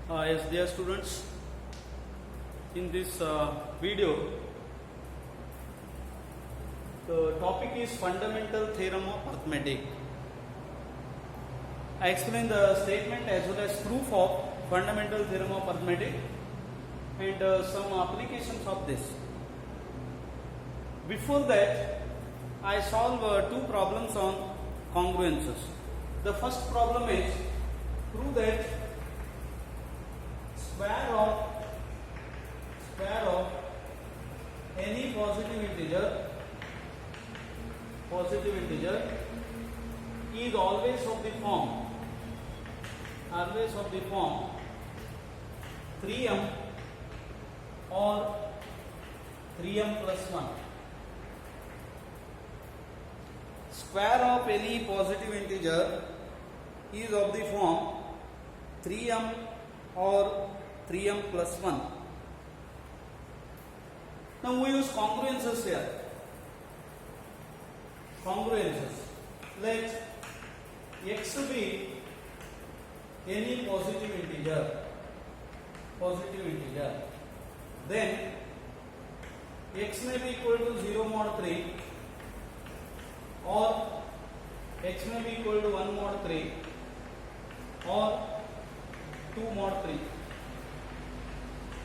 Yes, dear students, in this video, the topic is fundamental theorem of arithmetic. I explain the statement as well as proof of fundamental theorem of arithmetic and some applications of this. Before that, I solve two problems on congruences. The first problem is prove that square of any positive integer is always of the form 3m or 3m plus 1. Square of any positive integer is of the form 3m or 3m plus 1. Now we use congruences here. Congruences. Let x be any positive integer. Then x may be equal to 0 mod 3 or x may be equal to 1 mod 3 or 2 mod 3.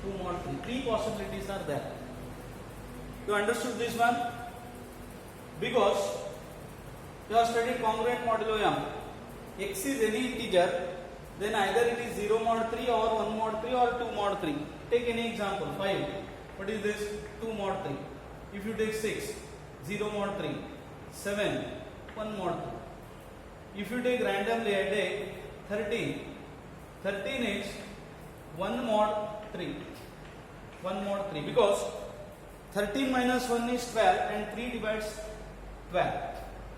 2 mod 3. Three possibilities are there. You understood this one? Because you have studied congruent modulo m. X is any integer, then either it is 0 mod 3 or 1 mod 3 or 2 mod 3. Take any example. 5. What is this? 2 mod 3. If you take 6, 0 mod 3. 7, 1 mod 3. If you take randomly, I take 13. 13 is 1 mod 3. 1 mod 3 because 13 minus 1 is 12 and 3 divides 12.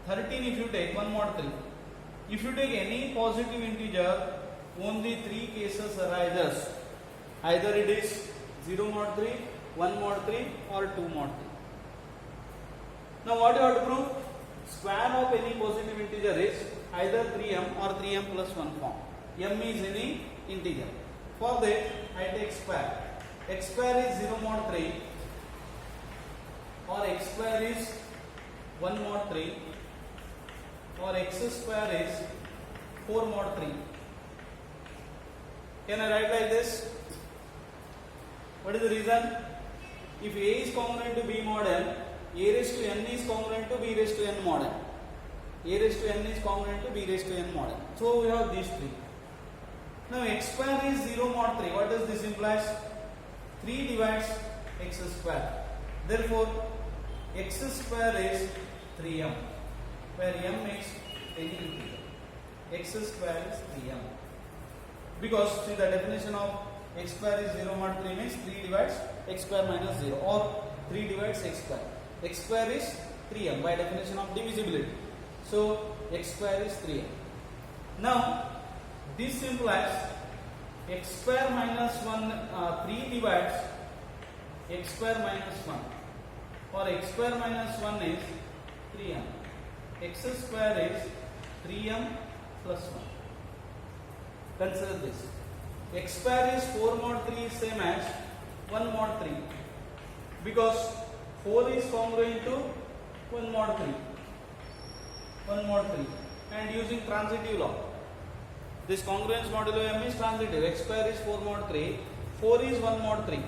13 if you take 1 mod 3. If you take any positive integer, only 3 cases arises. Either it is 0 mod 3, 1 mod 3 or 2 mod 3. Now what you have to prove? Square of any positive integer is either 3m or 3m plus 1 form. M is any integer. For that I take square. X square is 0 mod 3 or x square is 1 mod 3 or x square is 4 mod 3. Can I write like this? What is the reason? If A is congruent to B mod n, A raised to n is congruent to B raised to n mod n. A raised to n is congruent to B raised to n mod n. So we have these three. Now x square is 0 mod 3. What does this implies? 3 divides x square. Therefore, x square is 3m, where m is any integer. X square is 3m. Because see the definition of x square is 0 mod 3 means 3 divides x square minus 0 or 3 divides x square. X square is 3m by definition of divisibility. So x square is 3m. Now this implies x square minus 1, 3 divides x square minus 1 or x square minus 1 is 3m. X square is 3m plus 1. Consider this. X square is 4 mod 3 is same as 1 mod 3 because 4 is congruent to 1 mod 3. 1 mod 3 and using transitive law. This congruence modulo m is transitive. X square is 4 mod 3. 4 is 1 mod 3.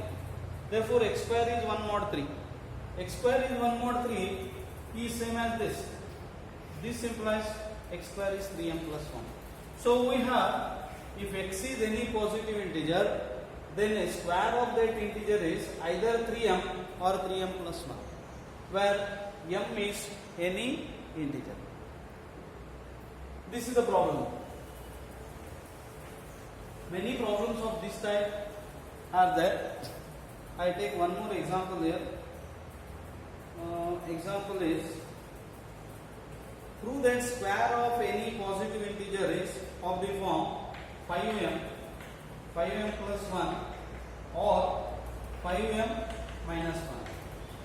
Therefore, x square is 1 mod 3. X square is 1 mod 3 is same as this. This implies x square is 3m plus 1. So we have, if x is any positive integer, then a square of that integer is either 3m or 3m plus 1, where m is any integer. This is the problem. Many problems of this type are there. I take one more example here. Example is prove that square of any positive integer is of the form 5m plus 1 or 5m minus 1.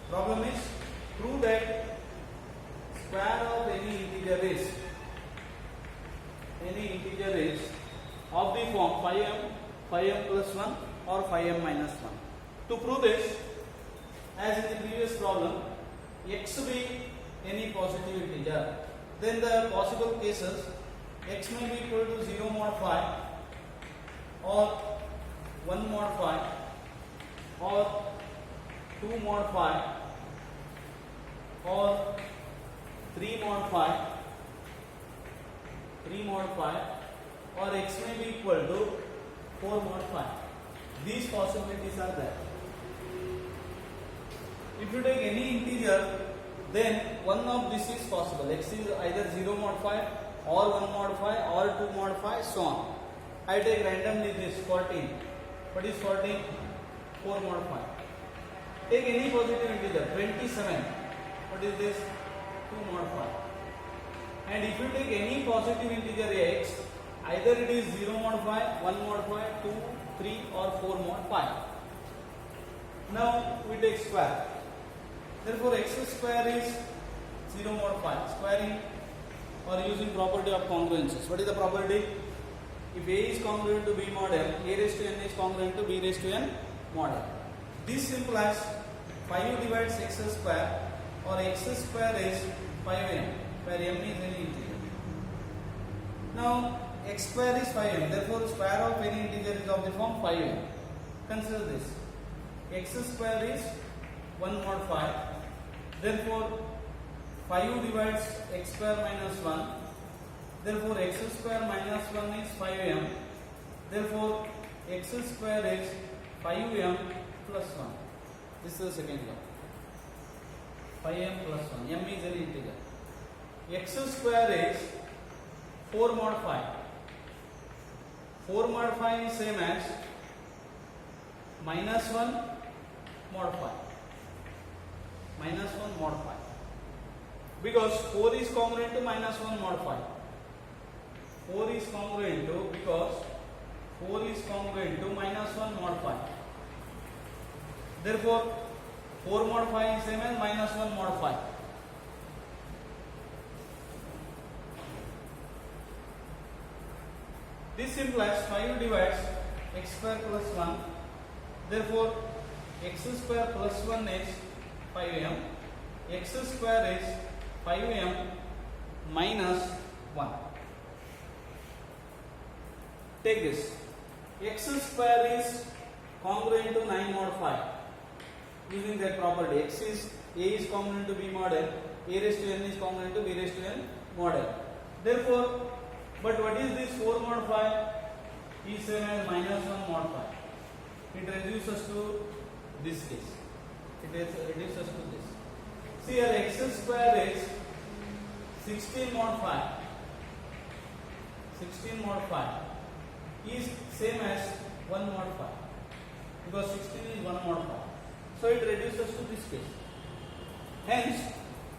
Problem is prove that square of any integer is of the form 5m 5m plus 1 or 5m minus 1. To prove this, as in the previous problem, x be any positive integer, then the possible cases x may be equal to 0 mod 5 or 1 mod 5 or 2 mod 5 or 3 mod 5 or x may be equal to 4 mod 5. These possibilities are there. If you take any integer, then one of this is possible. X is either 0 mod 5 or 1 mod 5 or 2 mod 5, so on. I take randomly this 14. What is 14? 4 mod 5. Take any positive integer, 27. What is this? 2 mod 5. And if you take any positive integer x, either it is 0 mod 5, 1 mod 5, 2, 3 or 4 mod 5. Now we take square. Therefore x square is 0 mod 5. Squaring or using property of congruences. What is the property? If a is congruent to b mod n, a raised to n is congruent to b raised to n mod n. This implies 5 divides x square, or x square is 5m, where m is any integer. Now x square is 5m, therefore square of any integer is of the form 5m. Consider this. X square is 1 mod 5, therefore 5 divides x square minus 1, therefore x square minus 1 is 5m, therefore x square is 5m plus 1. This is the second law. 5m plus 1, m is any integer. X square is 4 mod 5. 4 mod 5 is same as minus 1 mod 5. Minus 1 mod 5. Because 4 is congruent to minus 1 mod 5. 4 is congruent to, because 4 is congruent to minus 1 mod 5. Therefore 4 mod 5 is same as minus 1 mod 5. This implies 5 divides x square plus 1. Therefore x square plus 1 is 5m. X square is 5m minus 1. Take this. X square is congruent to 9 mod 5. Using that property, x is a is congruent to b mod n, a raised to n is congruent to b raised to n mod n. Therefore, but what is this 4 mod 5? Is same as minus 1 mod 5. It reduces to this case. It reduces to this. See here, x square is 16 mod 5. 16 mod 5 is same as 1 mod 5. Because 16 is 1 mod 5. So it reduces to this case. Hence,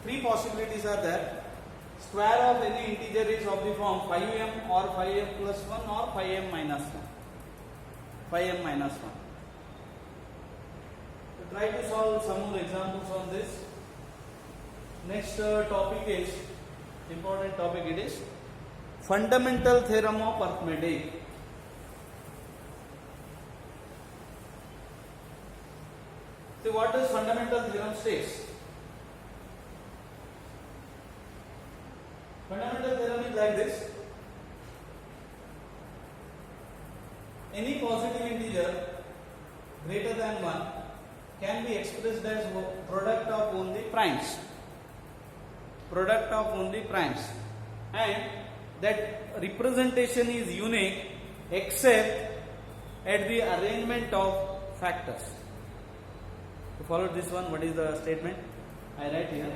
three possibilities are there. Square of any integer is of the form 5m or 5m plus 1 or 5m minus 1. 5m minus 1. So try to solve some more examples on this. Next topic is, important topic it is, fundamental theorem of arithmetic. See, what does fundamental theorem states? Fundamental theorem is like this. Any positive integer greater than 1 can be expressed as product of only primes. Product of only primes. And that representation is unique except at the arrangement of factors. To follow this one, what is the statement? I write here.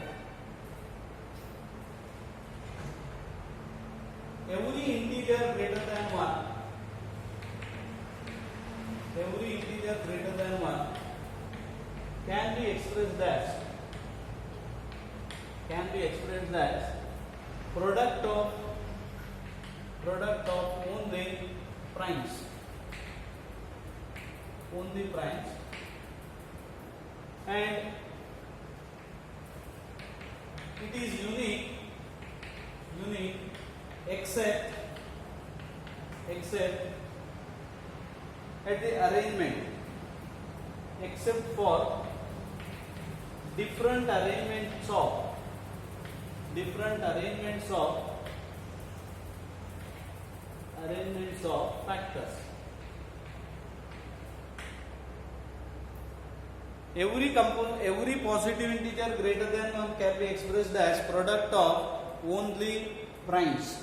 Every integer greater than 1, every integer greater than 1 can be expressed as product of only primes. Only primes. And it is unique except at the arrangement except for different arrangements of factors. Every positive integer greater than 1 can be expressed as product of only primes.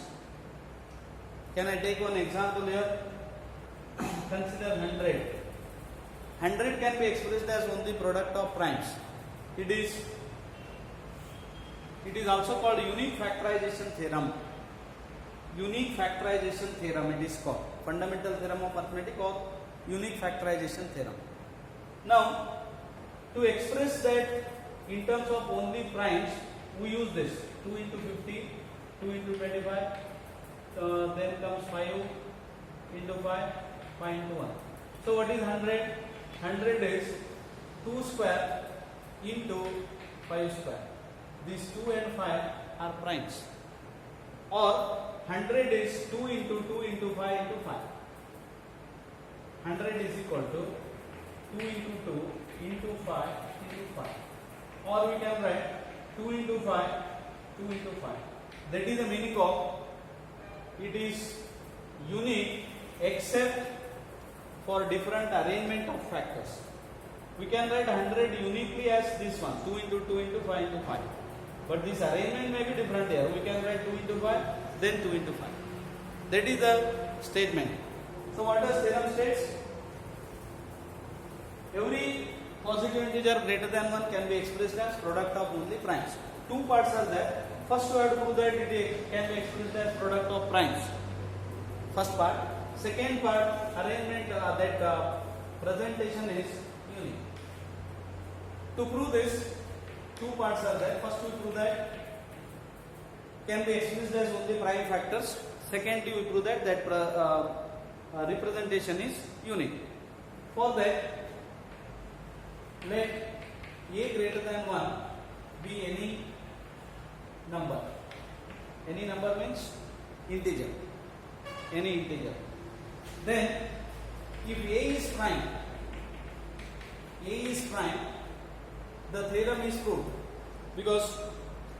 Can I take one example here? Consider 100. 100 can be expressed as only product of primes. It is also called unique factorization theorem. Unique factorization theorem it is called. Fundamental theorem of arithmetic or unique factorization theorem. Now, to express that in terms of only primes, we use this 2 into 50, 2 into 25, then comes 5 into 5, 5 into 1. So what is 100? 100 is 2 square into 5 square. These 2 and 5 are primes. Or 100 is 2 into 2 into 5 into 5. 100 is equal to 2 into 2 into 5 into 5. Or we can write 2 into 5, 2 into 5. That is the meaning of it is unique except for different arrangement of factors. We can write 100 uniquely as this one, 2 into 2 into 5 into 5. But this arrangement may be different here. We can write 2 into 5, then 2 into 5. That is the statement. So what does theorem states? Every positive integer greater than 1 can be expressed as product of only primes. Two parts are there. First we have to prove that it can be expressed as product of primes. First part. Second part, arrangement presentation is unique. To prove this, two parts are there. First we prove that can be expressed as only prime factors. Secondly, we prove that representation is unique. For that, let a greater than 1 be any number. Any number means integer. Any integer. Then, if a is prime, the theorem is proved because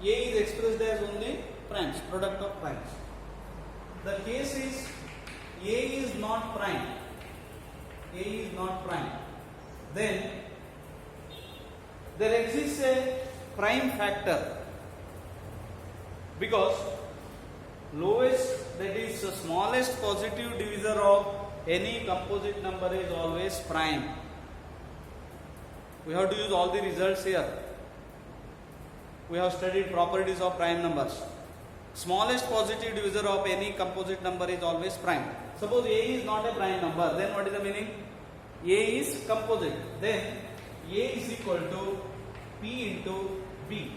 a is expressed as only primes, product of primes. The case is a is not prime. Then there exists a prime factor because lowest, that is the smallest positive divisor of any composite number is always prime. We have to use all the results here. We have studied properties of prime numbers. Smallest positive divisor of any composite number is always prime. Suppose a is not a prime number, then what is the meaning? A is composite. Then a is equal to p into b,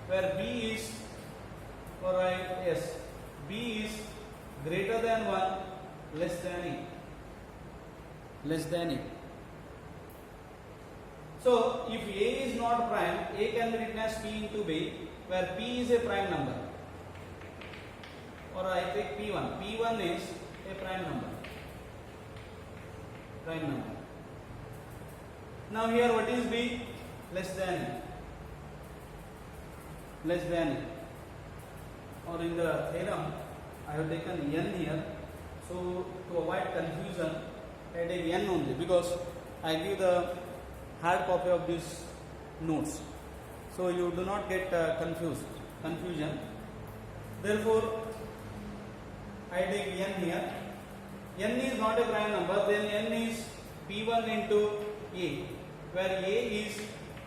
where b is, b is greater than 1, less than e. So if a is not prime, a can be written as p into b, where p is a prime number. Or I take p1. P1 is a prime number. Now here what is b? Less than e. Or in the theorem, I have taken n here. So to avoid confusion, I take n only because I give the hard copy of these notes. So you do not get confusion. Therefore, I take n here. N is not a prime number, then n is p1 into a, where a is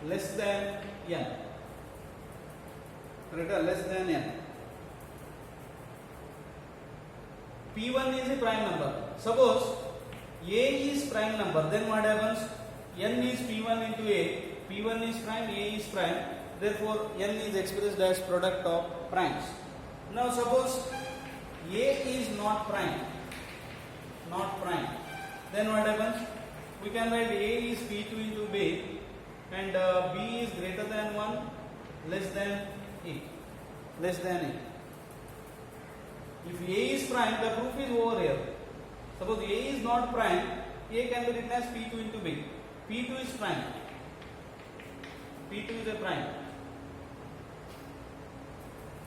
less than n. Less than n. P1 is a prime number. Suppose a is prime number, then what happens? N is p1 into a. P1 is prime, a is prime. Therefore, n is expressed as product of primes. Now, suppose a is not prime. Then what happens? We can write a is p2 into b, and b is greater than 1, less than e. If a is prime, the proof is over here. Suppose a is not prime, A can be written as P2 into B. P2 is prime. P2 is a prime.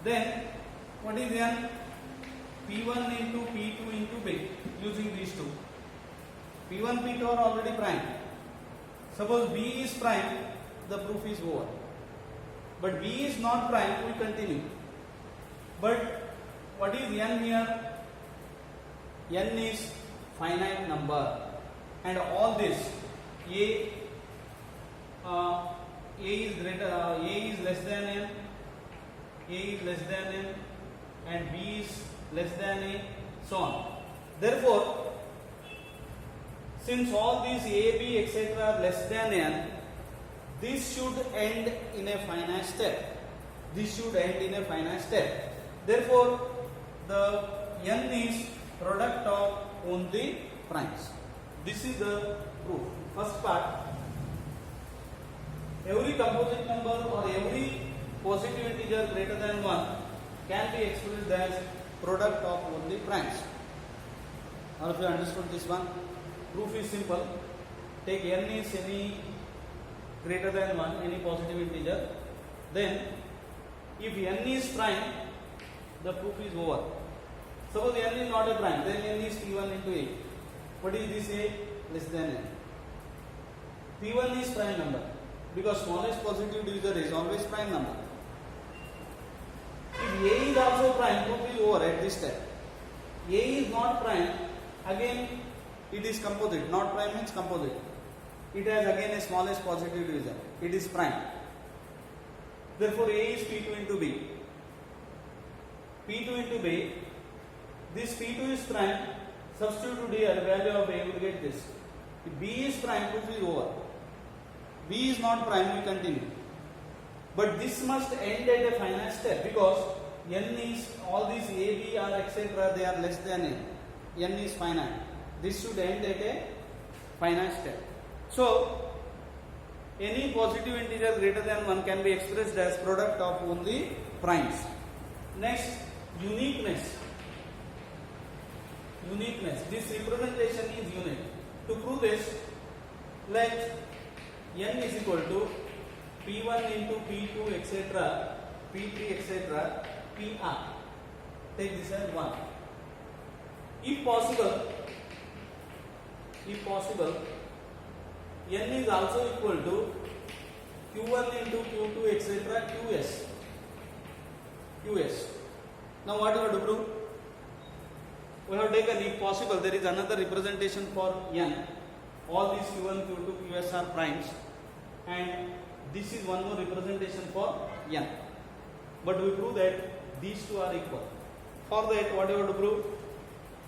Then what is N? P1 into P2 into B using these two. P1, P2 are already prime. Suppose B is prime, the proof is over. But B is not prime, we continue. But what is N here? N is finite number, and all this A is greater, A is less than N, A is less than N, and B is less than A, so on. Therefore, since all these A, B, etc. are less than N, this should end in a finite step. This should end in a finite step. Therefore, the N is product of only primes. This is the proof. First part. Every composite number or every positive integer greater than 1 can be expressed as product of only primes. All of you understood this one? Proof is simple. Take n is any greater than 1, any positive integer. Then, if n is prime, the proof is over. Suppose n is not a prime, then n is P1 into A. What is this A? Less than n. P1 is prime number because smallest positive divisor is always prime number. If A is also prime, proof is over at this step. A is not prime, again it is composite. Not prime means composite. It has again a smallest positive divisor. It is prime. Therefore, A is P2 into B. P2 into B. This P2 is prime. Substitute here value of A, will get this. If B is prime, proof is over. B is not prime, we continue. But this must end at a finite step because n is, all these A, B are etc. they are less than n. N is finite. This should end at a finite step. So, any positive integer greater than 1 can be expressed as product of only primes. Next, uniqueness. Uniqueness. This representation is unique. To prove this, let n is equal to P1 into P2 etc. P3 etc. PR. Take this as 1. If possible, n is also equal to Q1 into Q2 etc. QS. Now what we have to prove? We have taken, if possible, there is another representation for n. All these Q1, Q2, QS are primes, and this is one more representation for n. But we prove that these two are equal. For that, what we have to prove?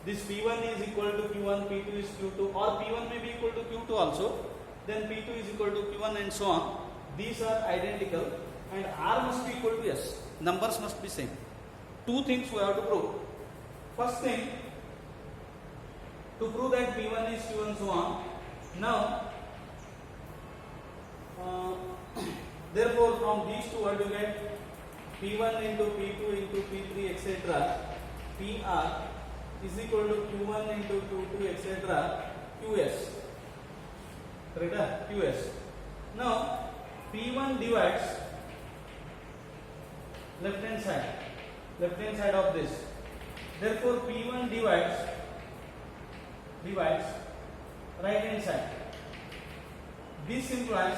This P1 is equal to Q1, P2 is Q2, or P1 may be equal to Q2 also. Then P2 is equal to Q1 and so on. These are identical, and R must be equal to S. Numbers must be same. Two things we have to prove. First thing, to prove that P1 is Q1 so on. Now, therefore from these two what you get? P1 into P2 into P3 etc. PR is equal to Q1 into Q2 etc. QS. Correct? QS. Now, P1 divides left hand side of this. Therefore, P1 divides right hand side. This implies,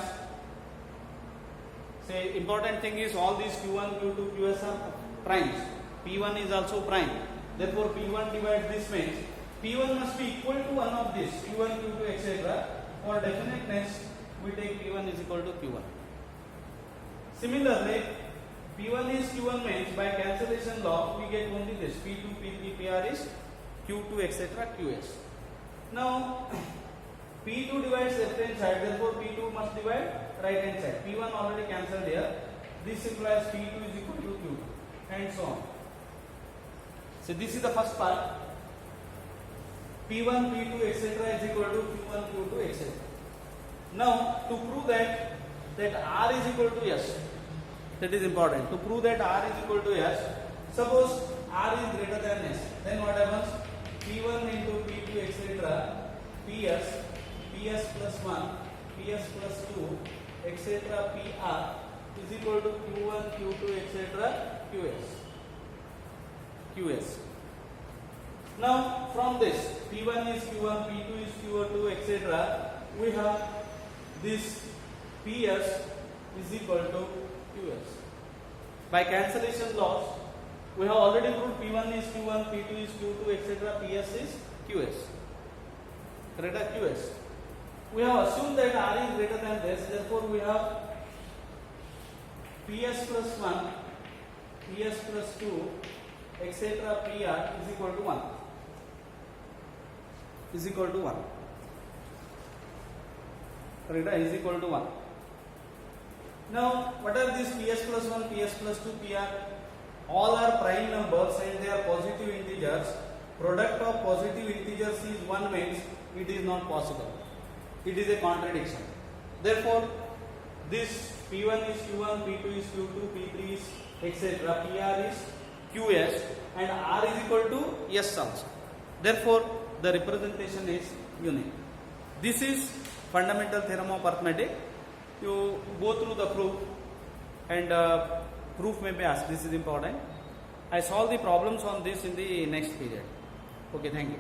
say, important thing is all these Q1, Q2, QS are primes. P1 is also prime. Therefore, P1 divides this means P1 must be equal to one of this, Q1, Q2, etc. For definiteness, we take P1 is equal to Q1. Similarly, P1 is Q1 means by cancellation law, we get only this P2, P3, PR is Q2, etc. QS. Now, P2 divides left hand side, therefore P2 must divide right hand side. P1 already cancelled here. This implies P2 is equal to Q2 and so on. So this is the first part. P1, P2, etc. is equal to Q1, Q2, etc. Now, to prove that R is equal to S, that is important. To prove that R is equal to S, suppose R is greater than S, then what happens? P1 into P2, etc. PS PS plus 1, PS plus 2, etc. PR is equal to Q1, Q2, etc. QS. Now from this P1 is Q1, P2 is Q2, etc. we have this PS is equal to QS. By cancellation loss, we have already proved P1 is Q1, P2 is Q2, etc. PS is QS. Correct? QS. We have assumed that R is greater than this, therefore we have PS plus 1, PS plus 2, etc. PR is equal to 1. Is equal to 1. Correct? Is equal to 1. Now, what are these PS plus 1, PS plus 2, PR? All are prime numbers and they are positive integers. Product of positive integers is 1 means it is not possible. It is a contradiction. Therefore, this P1 is Q1, P2 is Q2, P3 is etc. PR is QS and R is equal to S also. Therefore, the representation is unique. This is fundamental theorem of arithmetic. You go through the proof and proof may be asked. This is important. I solve the problems on this in the next period. Okay, thank you.